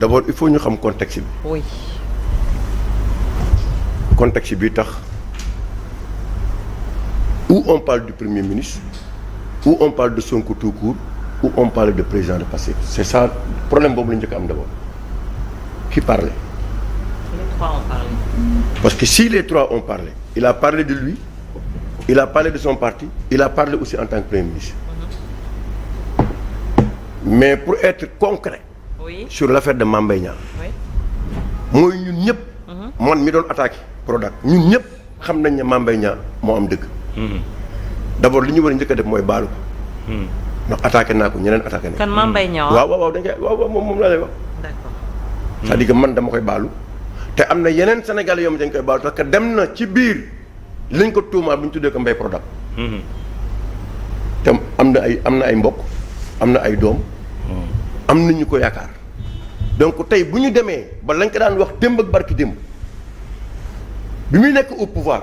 d'abord il faut ñu xam contexte bi. oui. contexte bi tax où on parle du premier ministre où on parle de Sonko tout court où on parle de président de Pastef c'est ça problème boobu la njëkk am d'abord qui parlait. Les trois ont parlé. Parce que si les trois ont parlé il a parlé de lui il a parlé de son parti il a parlé aussi en tant que premier ministre. Mais pour être concret. oui. sur l'affaire de Mame Mbaye Niang. oui. mooy ñun ñëpp. man mi doon attaqué Prodac ñun ñëpp xam nañ ne Mame Mbaye Niang moo am dëgg. d'abord li ñu war a njëkk a def mooy baalu ko. ndax attaqué naa ko ñeneen attaqué nañ. kan Mame Mbaye Niang. waaw dañ koy waaw moom laa lay wax. d'accord. c'est-à-dire que man dama koy baalu te am na yeneen Sénégalais yoo xam dañ koy baalu parce que dem na ci biir liñ ko tuumaal bu ñu tuddee ko Mbaye Prodac. te am na ay mbokk am na ay doom. am na ñu ko yaakaar donc tey bu ñu demee ba lañ ko daan wax démb ak barki démb bi muy nekk au pouvoir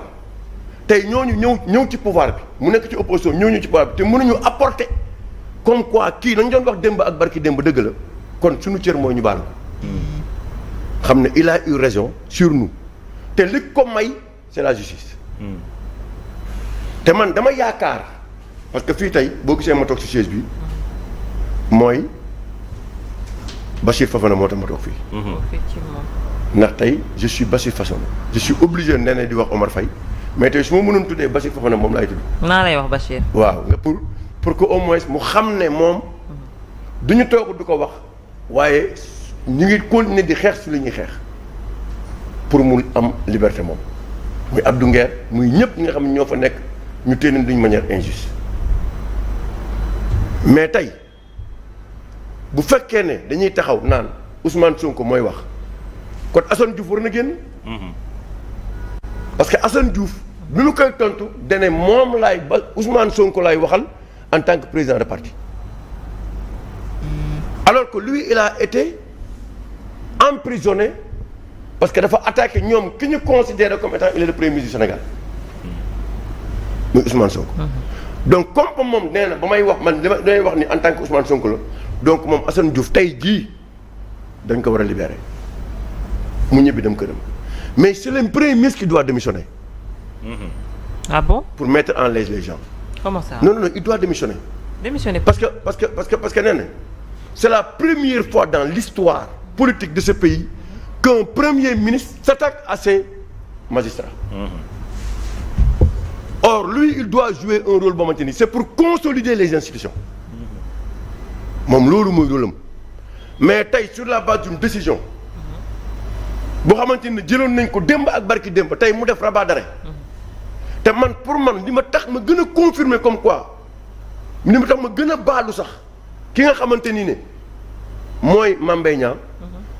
tey ñooñu ñëw ci pouvoir bi mu nekk ci opposition ñëw ci pouvoir bi te mënuñu apporter comme quoi kii nañ doon wax démb ak barki démb dëgg la kon suñu cër mooy ñu baal ko xam ne il a eu raison sur nous te li ko may c'est la justice te man dama yaakaar parce que fii tey boo gisee ma toog ci siège bi mooy Bachir Fofana moo tax ma toog fii. effectivement. ndax tey je suis Bachir Fofana je suis obligé nee na di wax Omar Faye mais tey su ma mënoon tuddee Bachir Fofana moom laay tudd. naa lay wax Bachir. waaw nga pour que au moins mu xam ne moom du ñu toog du ko wax waaye ñu ngi continuer di xeex su li ñuy xeex pour mu am liberté moom muy Abdou Nguer muy ñëpp ñi nga xam ne ñoo fa nekk ñu téye d'une manière injuste mais tey. bu fekkee ne dañuy taxaw naan Ousmane Sonko mooy wax kon Assane Diouf war na génn. parce que Assane Diouf bi mu koy tontu dane moom laay ba Ousmane Sonko laay waxal en tant que président de parti. alors que lui il a été emprisonné parce que dafa attaqué ñoom ki ñu considéré comme étant il est le premier ministre du Sénégal muy Ousmane Sonko. donc comme moom nee na ba may wax man damay wax ni en tant que Ousmane Sonko la. donc moom Assane Diouf tey jii dañ ko war a libérer mu ñibbi dem këram mais c'est le premier ministre qui doit démissionner. ah bon. pour mettre en l'aise les gens. comment ça. non il doit démissionner. démissionner parce que nee na c'est la première fois dans l'histoire politique de ce pays qu'un premier ministre s'attaque à ses magistrats. Or lui il doit jouer un rôle boo xamante ni c'est pour consolider les institutions. moom loolu mooy rôle am mais tey sur la base d'une décision boo xamante ni jëloon nañ ko démb ak barki démb tey mu def rabat d'arrêt te man pour man li ma tax ma gën a confirmer comme quoi li ma tax ma gën a baalu sax ki nga xamante ni ne mooy Mame Mbaye Niang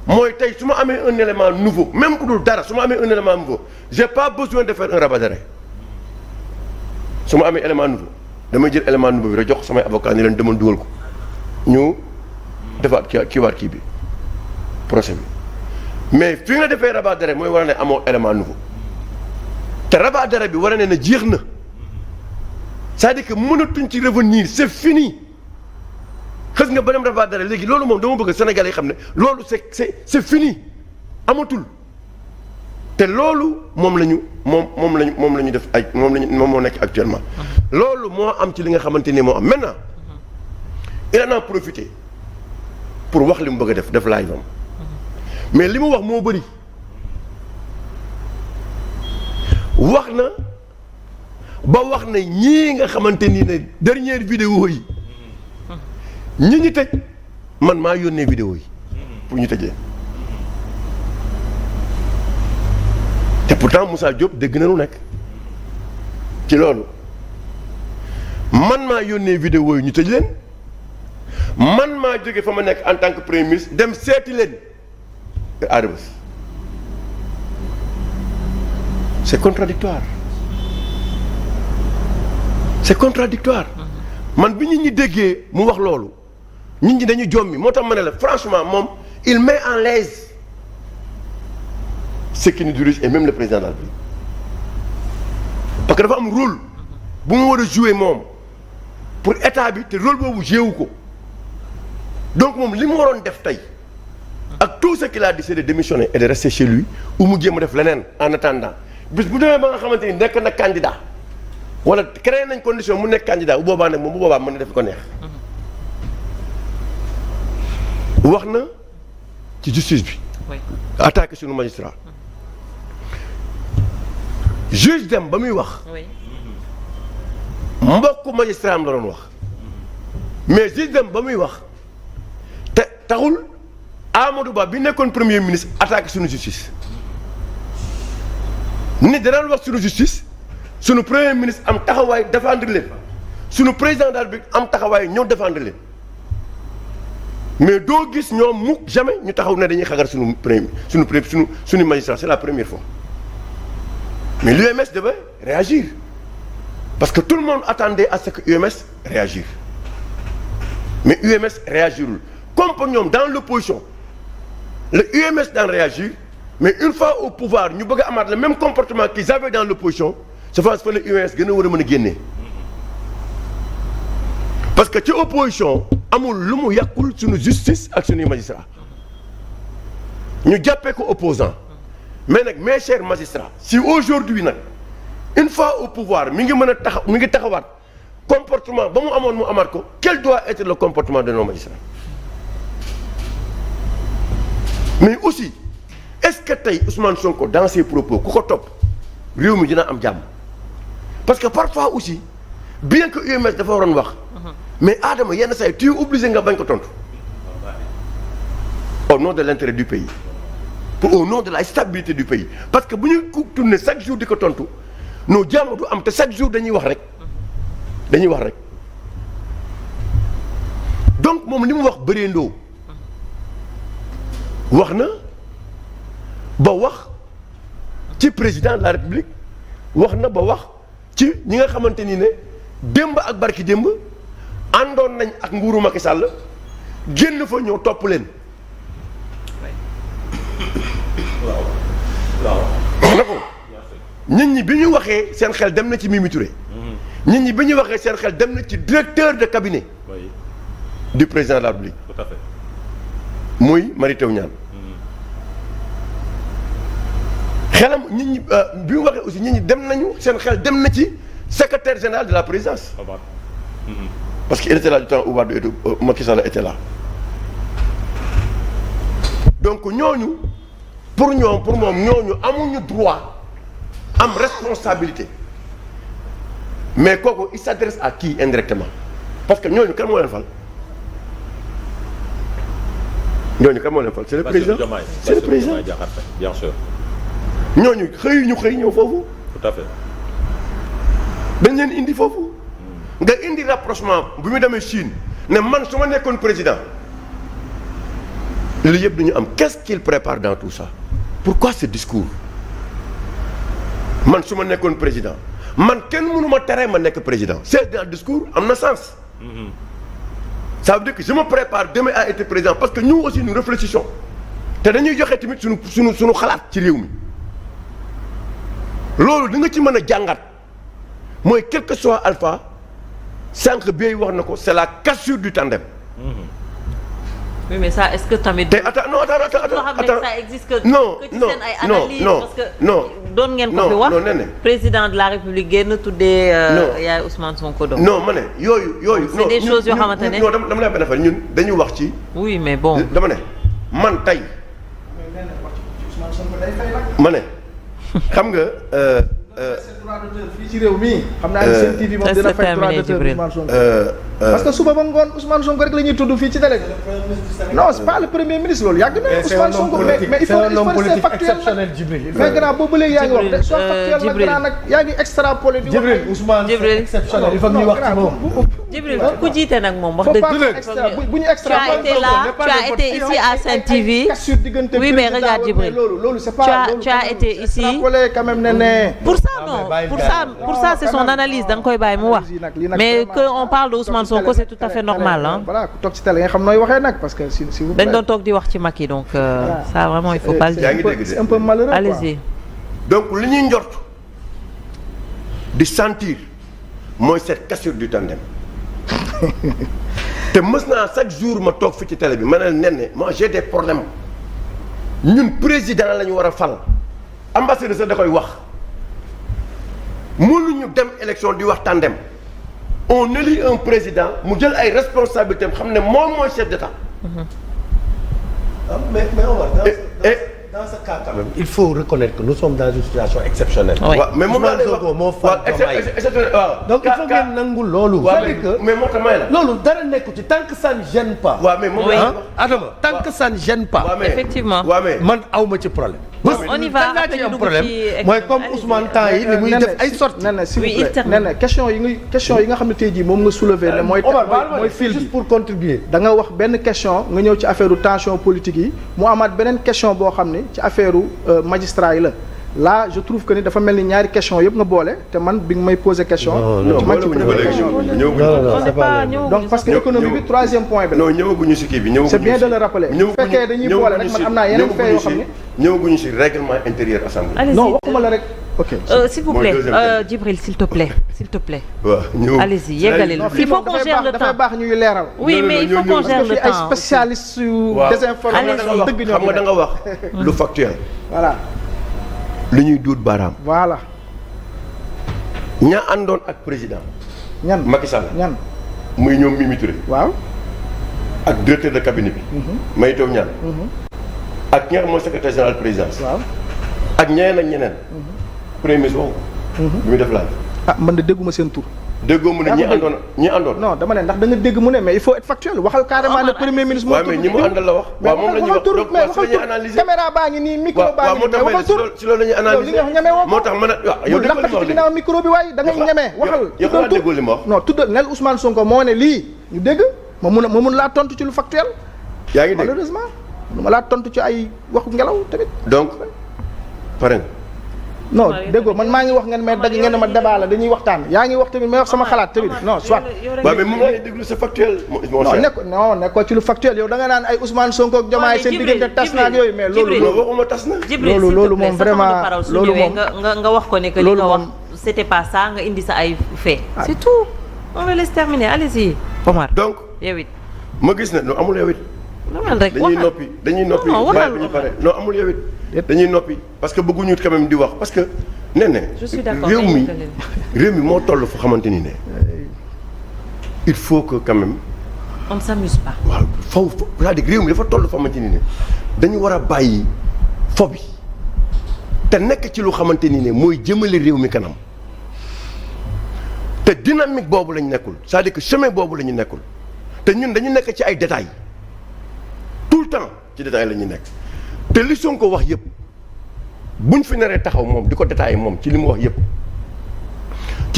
mooy tey su ma amee un élément nouveau même ku dul dara su ma amee un élément nouveau j'ai pas besoin de faire un rabat d'arrêt su ma amee élément nouveau damay jël élément nouveau bi rek jox samay avocat ni leen demal dugal ko ñu defaat kii bi procès bi mais fi nga defee rabat d'arrêt mooy war a ne amoo élément nouveau te rabat d'arrêt bi war a ne na jeex na c'est-à-dire que mënatuñ ci revenir c'est fini xës nga beneen rabat d'arrêt léegi loolu moom dama bëgg Sénégalais yi xam ne loolu c'est fini amatul te loolu moom la ñu def ay moom moo nekk actuellement loolu moo am ci li nga xamante ni moo am maintenant il en a profité pour wax li mu bëgg a def live am mais li mu wax moo bëri wax na ba wax na ñii nga xamante ni ne dernière vidéo yi ñi tëj man maa yónnee vidéo yi pour ñu tëjee te pourtant Moussa Diop dégg na lu nekk ci loolu man maa yónnee vidéo yi ñu tëj leen man maa jóge fa ma nekk en tant que premier ministre dem seeti leen à Rebeuss c'est contradictoire man bi nit ñi déggee mu wax loolu nit ñi dañu jommi moo tax ma ne la franchement moom il met en l'aise ceux qui nous dirigent et même le président de la République parce que dafa am rôle bu mu war a jouer moom pour état bi te rôle boobu joué wu ko donc moom li mu waroon def tey ak tout ce qu'il a décidé de démissionner et de rester chez lui ou mu jéem a def leneen en attendant bis bu demee ba nga xamante ni nekk na candidat wala créé nañ condition mu nekk candidat bu boobaa nag moom bu boobaa mën na def ko neex. wax na ci justice bi. oui attaqué suñu magistrat. juge dem ba muy wax. oui mbokku magistrat am la doon wax. mais juge dem ba muy wax te taxul Amadou Ba bi nekkoon premier ministre attaqué suñu justice. nit danaan wax suñu justice suñu premier ministre am taxawaay défendre leen suñu président de la République am taxawaay ñëw défendre leen mais doo gis ñoom mukk jamais ñu taxaw ne dañuy xagar suñu magistrat c'est la première fois mais l'UMS devait réagir parce que tout le monde attendait à ce que UMS réagisse mais UMS réagirul comme pour ñoom dans l'opposition le UMS daan réagir mais une fois au pouvoir ñu bëgg a amaat le même comportement qu'ils avaient dans l'opposition c'est parce que le UMS gën a war a mën a génnee parce que ci opposition amul lu mu yàqul suñu justice ak suñuy magistrat ñu jàppee ko opposant mais nag mes chers magistrats si aujourd'hui nag une fois au pouvoir mi ngi mën a taxaw mi ngi taxawaat comportement ba mu amoon mu amaat ko quel doit être le comportement de nos magistrats mais aussi est-ce que tey Ousmane Sonko dans ses propos ku ko topp réew mi dina am jàmm parce que parfois aussi bien que UMS dafa waroon wax mais Adama yenn saa yi tu es obligé nga bañ ko tontu au nom de l'intérêt du pays pour au nom de la stabilité du pays parce que bu ñu ko tourner chaque jour di ko tontu non jàmm du am te chaque jour dañuy wax rek donc moom li mu wax bëreendoo wax na ba wax ci président de la république wax na ba wax ci ñi nga xamante ni ne démb ak barki démb àndoon nañ ak nguuru Macky Sall génn fa ñëw topp leen. waaw na ko nit ñi bi ñu waxee seen xel dem na ci Mimi Touré. nit ñi bi ñu waxee seen xel dem na ci directeur de cabinet. du président de la république. Tout à fait. muy Mary Teuw Niane. xelam nit ñi bi mu waxee aussi nit ñi dem nañu seen xel dem na ci secrétaire général de la présidence. parce que il était là du temps où Wade Macky Sall était là. donc ñooñu pour moom ñooñu amuñu droit am responsabilité mais kooku il s'adresse à qui indirectement parce que ñooñu kan moo leen fal. c'est le président c'est le président bien sûr. ñooñu xëy ñëw foofu. tout à fait. dañ leen indi foofu. nga indi rapprochement bu mu demee Chine ne man su ma nekkoon président li yëpp dañu am qu'est-ce qu'il prépare dans tout ça pourquoi ce discours man su ma nekkoon président man kenn mënu ma teree ma nekk président c'est dans le discours am na sens. ça veut dire que je me prépare demain à être président parce que nous aussi nous réfléchissons te dañuy joxe tamit suñu xalaat ci réew mi loolu di nga ci mën a jàngat mooy quel que soit alpha sànq bi wax na ko c'est la cassure du tandem. oui mais ça est-ce que tamit. te attends ça existe que. non que ci seen ay analyse parce que doon ngeen ko fi wax président de la république génn tuddee. yaay Ousmane Sonko doom. non ma ne yooyu. c'est des choses yoo xamante ne non dama lay benn affaire ñun dañuy wax ci. oui mais bon. dama ne man tey. ma ne xam nga. fii ci réew mi xam naa ne seen TV moom dina fay droit d'auteur Ousmane Sonko parce que suba ba ngoon Ousmane Sonko rek la ñuy tudd fii ci télé non c'est pas le premier ministre loolu yàgg na Ousmane Sonko mais il faut rester factuel mais gannaaw boobu léegi yaa ngi wax de soit factuel nag gannaaw nag yaa ngi extrapolé di wax Djibril Ousmane c'est exceptionnel il faut ñu wax ci moom Djibril ku jiite nag moom wax dëgg bu ñu extrapolé tu as été ici à Sen TV oui mais regarde Djibril loolu c'est pas tu as été ici quand même ne pour ça c'est son analyse da nga koy bàyyi mu wax mais que on parle de Ousmane Sonko c'est tout à fait normal hein. voilà ku toog ci télé nga xam nooy waxee nag parce que si vous dañ doon toog di wax ci Macky donc ça vraiment il faut pas le dire. c'est un peu malheureux. Allez-y. donc li ñuy njort di sentir mooy cette cassure du tandem te mës naa chaque jour ma toog fi ci télé bi ma ne nen moi j'ai des problèmes ñun président la ñu war a fal ambassadeur sax da koy wax mënuñu dem élection di wax tandem on élit un président mu jël ay responsabilités am xam ne moom mooy chef d'état. mais on va dans ce cas quand même il faut reconnaître que nous sommes dans une situation exceptionnelle. oui mais moom laa lay wax moo fal exceptionnel waaw. donc il faut ngeen nangul loolu. c'est-à-dire que mais moo tax may la. loolu dara nekku ci tant que ça ne gêne pas. waaw mais moom la Adama tant que ça ne gêne pas. effectivement waaw mais man awma ci problème. on y va ci am problème mooy comme Ousmane temps yi li muy def ay sorties. nee na s'il vous plaît nee na question yi nga xam ne tey jii moom nga soulever ne mooy fil bi juste pour contribuer. da nga wax benn question nga ñëw ci affaire tension politique yi mu amaat beneen question boo xam ne ci affaire magistrat yi la là je trouve que ni dafa mel ni ñaari question yëpp nga boole te man bi nga may poser question. non donc parce que économie bi troisième point bi la. non ñëwaguñu si kii bi ñëwaguñu si c'est bien de le rappeler. bu fekkee dañuy boole rek man am naa yeneen fait yoo xam ne. ñëwaguñu si règlement intérieur assemblée. non waxuma la rek. ok s'il vous plaît Djibril s'il te plaît. waaw ñëw allez-y yeggaleel il faut qu'on gère le temps dafay baax ñuy leeral. oui mais il faut qu'on gère le temps ay spécialistes yu désinformation dëgg ñoo xam nga da nga wax lu factuel. voilà. lu ñuy duut baaraam. voilà. ña àndoon ak président. ñan Macky Sall ñan. muy ñoom Mimi Touré. waaw. ak directeur de cabinet bi. Mary Teuw Niane. ak ki nga xam mooy secrétaire général présidence. waaw. ak ñeneen ak ñeneen. premier ministre woowu. bi muy def laaj. ah man de dégguma seen tur. déggoo mu ne ñi àndoon. non dama ne ndax da nga dégg mu ne mais il faut être factuel waxal carrément ne premier ministre. waaw mais ñi mu àndal la wax. waaw moom la ñuy wax donc parce que la ñuy analyser. caméra baa ngi nii micro baa ngi nii mais waxal tur si loolu la ñuy analyser. li nga wax ñeme woo ko moo tax man waaw yow déggoo li ma wax ci ginnaaw micro bi waaye da ngay ñeme waxal. yow xanaa déggoo li ma wax. non tuddal nel Ousmane Sonko moo ne lii ñu dégg ma mun laa tontu ci lu factuel. yaa ngi dégg malheureusement ma laa tontu ci ay waxu ngelaw tamit. donc pare nga. non déggoo man maa ngi wax ngeen may dagg ngeen ma débat la dañuy waxtaan yaa ngi wax tamit may wax sama xalaat tamit non soit. waaw mais moom lay déglu c'est factuel. non nekkoo ci lu factuel yow da nga naan ay Ousmane Sonko ak Diomaye seen diggante tas na ak yooyu mais loolu. waxuma tas na. loolu moom vraiment loolu moom nga wax ko ne que li nga wax c'était pas ça nga indi sa ay fait. c'est tout on le laisse terminer allez-y Omar. donc yow it. ma gis ne non amul yow it. dañuy noppi waaye bu ñu pare non amul yow it dañuy noppi parce que bëgguñu quand même di wax parce que nee na réew mi moo toll fu xamante ni ne il faut que quand même on ne s'amuse pas. waaw faw c'est-à-dire réew mi dafa toll fu xamante ni ne dañu war a bàyyi fo bi te nekk ci lu xamante ni ne mooy jëmale réew mi kanam te dynamique boobu lañu nekkul c'est-à-dire que chemin boobu la ñu nekkul te ñun dañu nekk ci ay détails tout le temps ci détails la ñuy nekk te li Sonko wax yëpp buñ fi naree taxaw moom di ko détaillé moom ci li mu wax yëpp